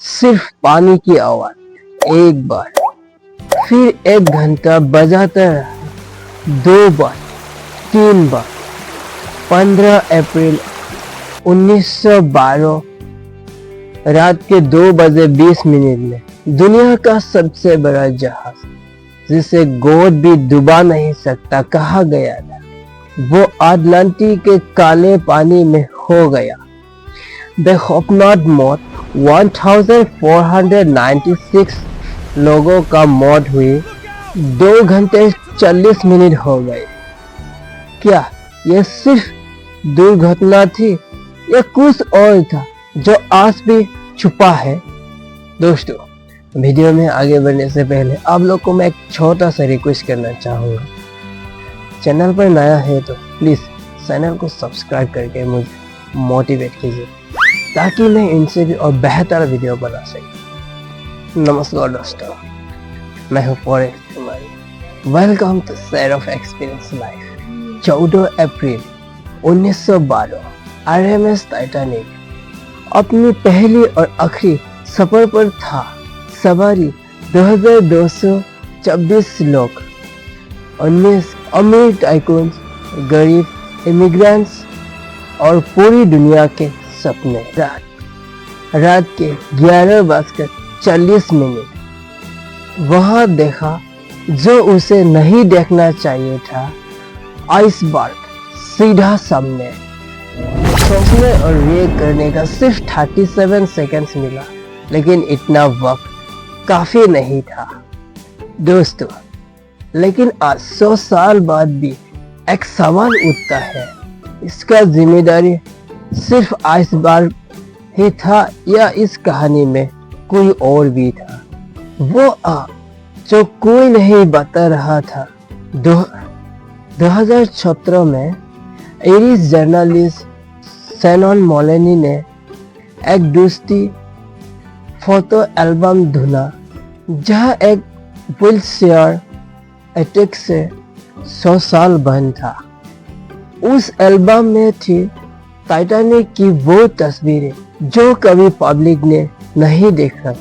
सिर्फ पानी की आवाज। एक बार फिर 1 घंटा बजाता रहा, 2 बार, 3 बार। 15 अप्रैल 1912 रात के 2:20 में दुनिया का सबसे बड़ा जहाज, जिसे गोद भी डुबा नहीं सकता कहा गया था, वो अटलांटिक के काले पानी में खो गया। बेखौफनाक मौत 1496 लोगों का मौत हुई। 2 घंटे 40 मिनट हो गए। क्या यह सिर्फ दुर्घटना थी या कुछ और था जो आज भी छुपा है? दोस्तों, वीडियो में आगे बढ़ने से पहले आप लोग को मैं एक छोटा सा रिक्वेस्ट करना चाहूँगा। चैनल पर नया है तो प्लीज़ चैनल को सब्सक्राइब करके मुझे मोटिवेट कीजिए, ताकि मैं इनसे भी और बेहतर वीडियो बना सकूं। नमस्कार दोस्तों, मैं हूँ forest Kumari. Welcome to share of experience life. 14 April 1912 RMS Titanic अपनी पहली और आखिरी सफर पर था। सवारी 2226 लोग, 19 अमीर टाइकून्स, गरीब इमिग्रेंट्स और पूरी दुनिया के सपने। रात के 11:40 वहां देखा जो उसे नहीं देखना चाहिए था। आइसबर्ग सीधा सामने। सोचने और रिएक्ट करने का सिर्फ 37 सेकंड्स मिला, लेकिन इतना वक्त काफी नहीं था दोस्तों। लेकिन आज 100 साल बाद भी एक सवाल उठता है, इसका जिम्मेदारी सिर्फ आइसबर्ग ही था या इस कहानी में कोई और भी था? वो आग जो कोई नहीं बता रहा था। 2017 में आयरिश जर्नलिस्ट शैनन मोलेनी ने एक दूसरी फोटो एल्बम ढूंढा, जहां एक व्हीलचेयर अटैक से 100 साल बंद था। उस एल्बम में थी टाइटैनिक की वो तस्वीरें जो कभी पब्लिक ने नहीं देखा,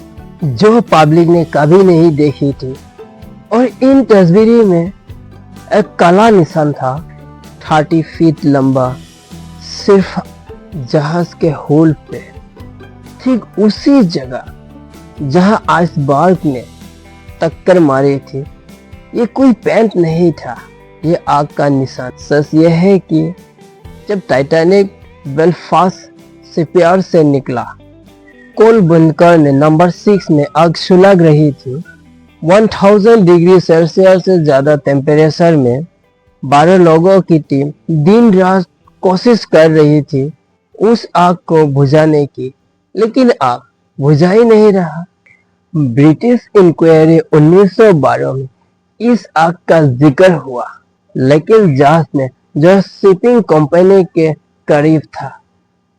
जो पब्लिक ने कभी नहीं देखी थी। और इन तस्वीरों में एक काला निशान था, 30 फीट लंबा, सिर्फ जहाज के होल पे, ठीक उसी जगह जहां आइसबर्ग ने टक्कर मारी थी। ये कोई पेंट नहीं था, ये आग का निशान। सच यह है कि जब टाइटैनिक बेलफास्ट शिपयार्ड से निकला, कोल बुनकर ने नंबर 6 में आग सुलग रही थी। 1000 डिग्री सेल्सियस से ज्यादा टेम्परेचर में 12 लोगों की टीम दिन रात कोशिश कर रही थी उस आग को बुझाने की, लेकिन आग बुझा ही नहीं रहा। ब्रिटिश इंक्वायरी 1912 में इस आग का जिक्र हुआ, लेकिन जहाज ने जो शिपिंग कंपनी के करीब था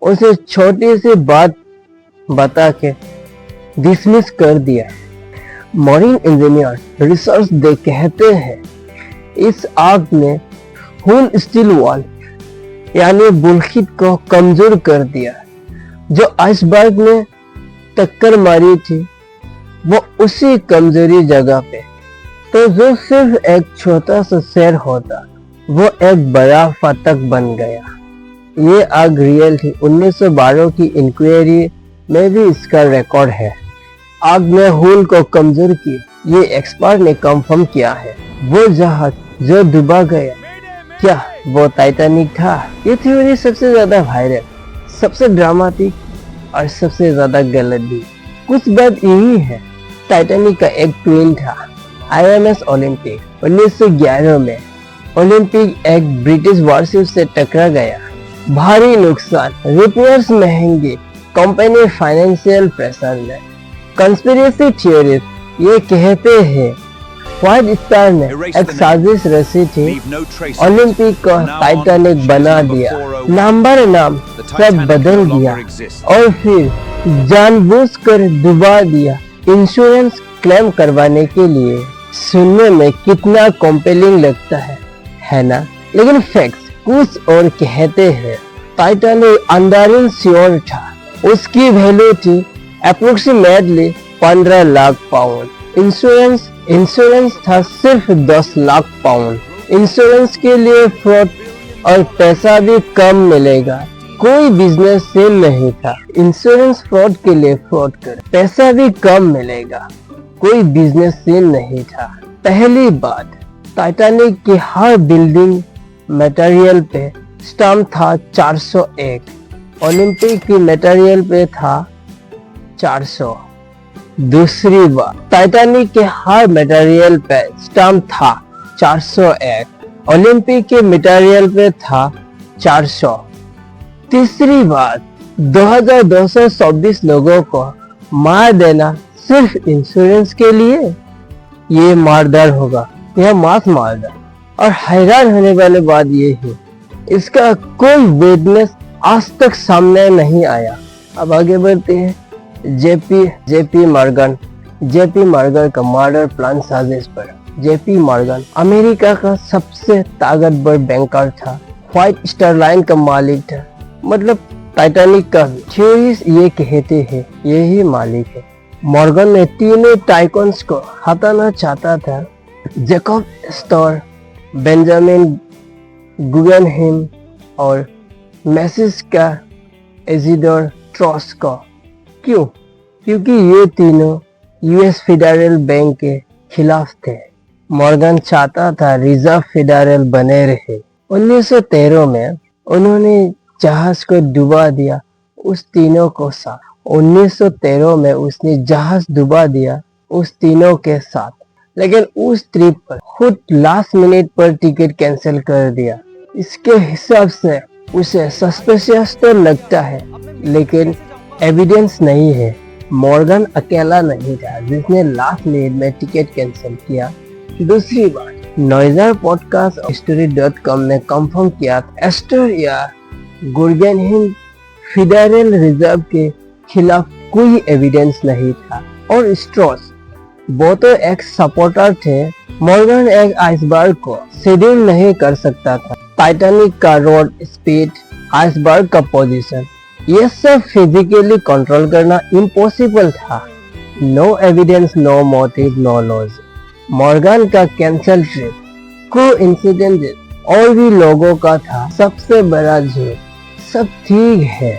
उसे छोटी सी बात बता के डिसमिस कर दिया। मरीन इंजीनियर रिसर्च दे कहते हैं इस आग ने हुल स्टील वॉल यानी बुलशिट को कमजोर कर दिया। जो आइसबर्ग ने टक्कर मारी थी वो उसी कमजोरी जगह पे, तो जो सिर्फ एक छोटा सा शहर होता वो एक बड़ा फाटक बन गया। ये आग रियल थी। 1912 की इंक्वायरी में भी इसका रिकॉर्ड है। आग ने हुल को कमजोर की, ये एक्सपर्ट ने कंफर्म किया है। वो जहाज जो डूबा गया, क्या वो टाइटैनिक था? ये थ्योरी सबसे ज्यादा वायरल, सबसे ड्रामेटिक और सबसे ज्यादा गलत भी। कुछ बात यही है, टाइटैनिक का एक ट्विन था, IMS ओलंपिक। 1911 में ओलंपिक एक ब्रिटिश वारशिप से टकरा गया। भारी नुकसान, रिपेयर्स महंगे, कंपनी फाइनेंशियल प्रेशर में। कंस्पिरेसी थियोरिस्ट ये कहते हैं व्हाइट स्टार ने एक साजिश रची थी, ओलंपिक को टाइटैनिक बना दिया, नंबर नाम सब बदल दिया और फिर जानबूझकर डुबा दिया इंश्योरेंस क्लेम करवाने के लिए। सुनने में कितना कॉम्पेलिंग लगता है ना? लेकिन फैक्ट्स कुछ और कहते हैं। टाइटैनिक अंधाधुंध श्योर था, उसकी वैल्यू थी अप्रोक्सीमेटली 15 लाख पाउंड। इंश्योरेंस था सिर्फ 10 लाख पाउंड। इंश्योरेंस के लिए फ्रॉड और पैसा भी कम मिलेगा। कोई बिजनेस सेम नहीं था। इंश्योरेंस फ्रॉड के लिए फ्रॉड कर, पैसा भी कम मिलेगा। कोई बिजनेस सेम नहीं था। पहली बात, टाइटैनिक की हर बिल्डिंग मटेरियल पे स्टैम्प था 401। ओलंपिक की मटेरियल पे था 400। दूसरी बात, टाइटैनिक के हर मटेरियल पे स्टैम्प था 401। ओलंपिक के मटेरियल पे था 400। तीसरी बात, 2226 लोगों को मार देना सिर्फ इंश्योरेंस के लिए, ये मारदार होगा, यह मास मारदार। और हैरान होने वाली बात ये है, इसका कोई विटनेस आज तक सामने नहीं आया। अब आगे बढ़ते हैं। जेपी मॉर्गन का मर्डर प्लान साजिश पर। जेपी मॉर्गन अमेरिका का सबसे ताकतवर बैंकर था, व्हाइट स्टार लाइन का मालिक था, मतलब टाइटैनिक का भी। थ्योरीज ये कहते हैं यही मालिक है। मॉर्गन ने तीनों टाइकॉन्स को हटाना चाहता था, जैकब स्टोर, बेंजामिन गुगनहेम और मैसिस का इजिडोर ट्रॉस को। क्यों? क्योंकि ये तीनों यूएस फेडरल बैंक के खिलाफ थे। मॉर्गन चाहता था रिजर्व फेडरल बने रहे। 1913 में उन्होंने जहाज को डुबा दिया उस तीनों को साथ। 1913 में उसने जहाज डुबा दिया उस तीनों के साथ, लेकिन उस ट्रिप पर खुद लास्ट मिनट पर टिकट कैंसिल कर दिया। इसके हिसाब से उसे सस्पिशियस तो लगता है, लेकिन एविडेंस नहीं है। मॉर्गन अकेला नहीं था जिसने लास्ट मिनट में टिकट कैंसिल किया। दूसरी बात, नॉइजर पॉडकास्ट story.com ने कंफर्म किया एस्टर या गुगनहेम फेडरल रिजर्व के खिलाफ कोई एविडेंस नहीं था। और स्ट्रॉस वो तो एक सपोर्टर थे। मॉर्गन एक आइसबर्ग को शेड्यूल नहीं कर सकता था। टाइटैनिक का रोड स्पीड, आइसबर्ग का पोजीशन, ये सब फिजिकली कंट्रोल करना इम्पॉसिबल था। No evidence, no motive, no laws. Morgan का कैंसल ट्रिप कोइंसिडेंस और भी लोगों का था। सबसे बड़ा झूठ। सब ठीक है,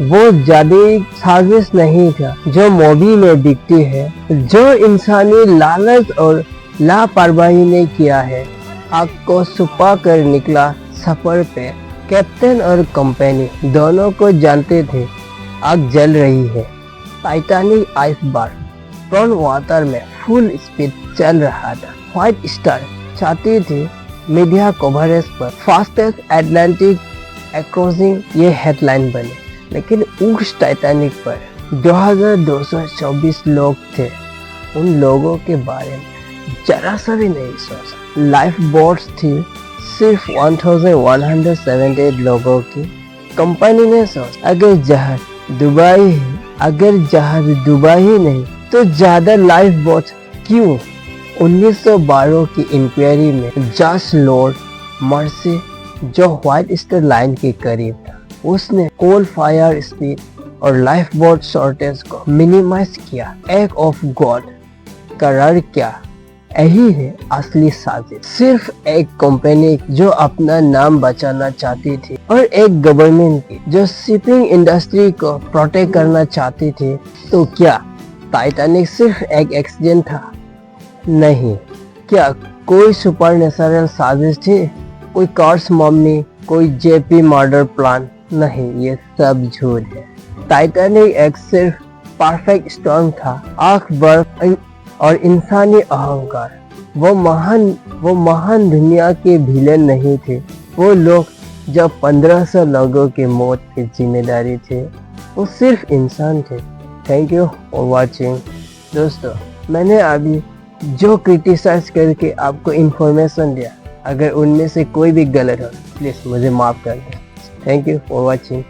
वो जादुई साजिश नहीं था जो मूवी में दिखती है, जो इंसानी लालच और लापरवाही ने किया है। आग को छुपा कर निकला सफर पे। कैप्टन और कंपनी दोनों को जानते थे आग जल रही है। टाइटैनिक आइसबर्ग प्रॉन वाटर में फुल स्पीड चल रहा था। व्हाइट स्टार चाहती थी मीडिया कवरेज पर फास्टेस्ट अटलांटिक क्रॉसिंग ये हेडलाइन बने, लेकिन उस टाइटैनिक पर 2224 लोग थे। उन लोगों के बारे में जरा सा भी नहीं सोचा। लाइफ बोट्स थी सिर्फ 1178 लोगों की। कंपनी ने सोचा अगर जहाज डूबा ही नहीं तो ज्यादा लाइफ बोट्स क्यों। 1912 की इंक्वायरी में जज लॉर्ड मर्सी, जो व्हाइट स्टार लाइन के करीब था, उसने कोल फायर स्पीड और लाइफ बोट शॉर्टेज को मिनिमाइज किया, एक्ट ऑफ गॉड करार किया। यही है असली साजिश। सिर्फ एक कंपनी जो अपना नाम बचाना चाहती थी और एक गवर्नमेंट की जो शिपिंग इंडस्ट्री को प्रोटेक्ट करना चाहती थी। तो क्या टाइटैनिक सिर्फ एक एक्सीडेंट था? नहीं। क्या कोई सुपरनेचुरल साजिश थी? कोई कर्स मम्मी, कोई जेपी मर्डर प्लान? नहीं, ये सब झूठ है। टाइटैनिक एक सिर्फ परफेक्ट स्टॉर्म था। आग, बर्फ और इंसानी अहंकार। वो महान दुनिया के विलेन नहीं थे। वो लोग जो 1500 लोगों की मौत की जिम्मेदारी थे, वो सिर्फ इंसान थे। Thank you for watching. दोस्तों, मैंने अभी जो क्रिटिसाइज करके आपको इन्फॉर्मेशन दिया, अगर उनमें से कोई भी गलत हो प्लीज मुझे माफ कर दें। Thank you for watching.